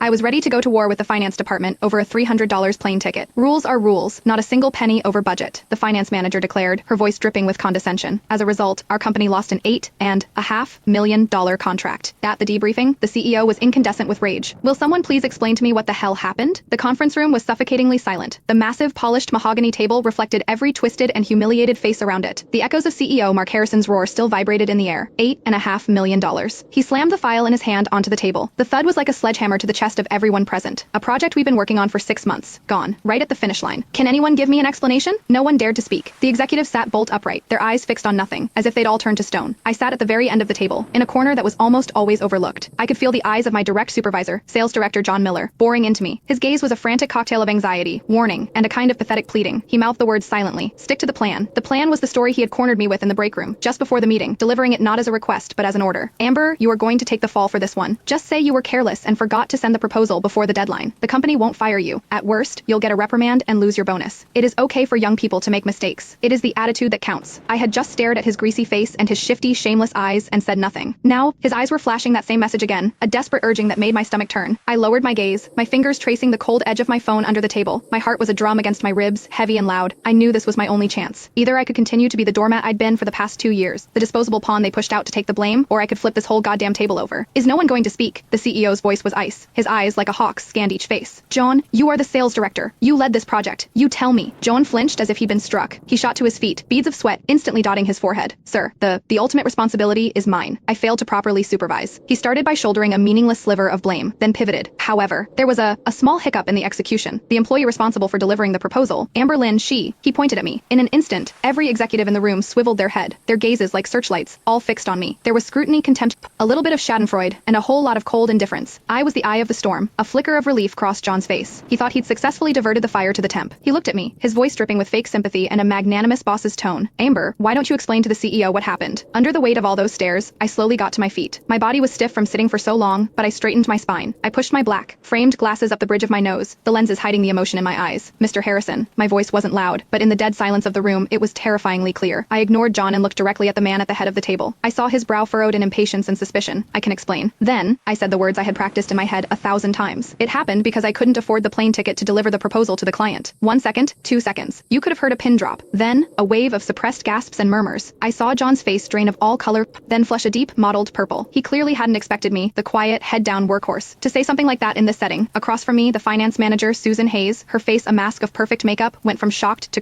I was ready to go to war with the finance department over a $300 plane ticket. Rules are rules, not a single penny over budget, the finance manager declared, her voice dripping with condescension. As a result, our company lost an $8.5 million contract. At the debriefing, the CEO was incandescent with rage. Will someone please explain to me what the hell happened? The conference room was suffocatingly silent. The massive, polished mahogany table reflected every twisted and humiliated face around it. The echoes of CEO Mark Harrison's roar still vibrated in the air. $8.5 million. He slammed the file in his hand onto the table. The thud was like a sledgehammer to the chest of everyone present. A project we've been working on for 6 months. Gone. Right at the finish line. Can anyone give me an explanation? No one dared to speak. The executives sat bolt upright, their eyes fixed on nothing, as if they'd all turned to stone. I sat at the very end of the table, in a corner that was almost always overlooked. I could feel the eyes of my direct supervisor, sales director John Miller, boring into me. His gaze was a frantic cocktail of anxiety, warning, and a kind of pathetic pleading. He mouthed the words silently. Stick to the plan. The plan was the story he had cornered me with in the break room, just before the meeting, delivering it not as a request, but as an order. Amber, you are going to take the fall for this one. Just say you were careless and forgot to send the proposal before the deadline. The company won't fire you. At worst, you'll get a reprimand and lose your bonus. It is okay for young people to make mistakes. It is the attitude that counts. I had just stared at his greasy face and his shifty, shameless eyes and said nothing. Now, his eyes were flashing that same message again, a desperate urging that made my stomach turn. I lowered my gaze, my fingers tracing the cold edge of my phone under the table. My heart was a drum against my ribs, heavy and loud. I knew this was my only chance. Either I could continue to be the doormat I'd been for the past 2 years, the disposable pawn they pushed out to take the blame, or I could flip this whole goddamn table over. Is no one going to speak? The CEO's voice was ice. His eyes, like a hawk's, scanned each face. John, you are the sales director. You led this project. You tell me. John flinched as if he'd been struck. He shot to his feet, beads of sweat instantly dotting his forehead. Sir, the ultimate responsibility is mine. I failed to properly supervise. He started by shouldering a meaningless sliver of blame, then pivoted. However, there was a small hiccup in the execution. The employee responsible for delivering the proposal, Amber Lynn, he pointed at me. In an instant, every executive in the room swiveled their head, their gazes like searchlights, all fixed on me. There was scrutiny, contempt, a little bit of schadenfreude, and a whole lot of cold indifference. I was the eye of the storm. A flicker of relief crossed John's face. He thought he'd successfully diverted the fire to the temp. He looked at me, his voice dripping with fake sympathy and a magnanimous boss's tone. Amber, why don't you explain to the CEO what happened? Under the weight of all those stares, I slowly got to my feet. My body was stiff from sitting for so long, but I straightened my spine. I pushed my black, framed glasses up the bridge of my nose, the lenses hiding the emotion in my eyes. Mr. Harrison, my voice wasn't loud, but in the dead silence of the room, it was terrifyingly clear. I ignored John and looked directly at the man at the head of the table. I saw his brow furrowed in impatience and suspicion. I can explain. Then, I said the words I had practiced in my head 1,000 times. It happened because I couldn't afford the plane ticket to deliver the proposal to the client. 1 second, 2 seconds. You could have heard a pin drop. Then, a wave of suppressed gasps and murmurs. I saw John's face drain of all color, then flush a deep, mottled purple. He clearly hadn't expected me, the quiet, head-down workhorse, to say something like that in this setting. Across from me, the finance manager, Susan Hayes, her face a mask of perfect makeup, went from shocked to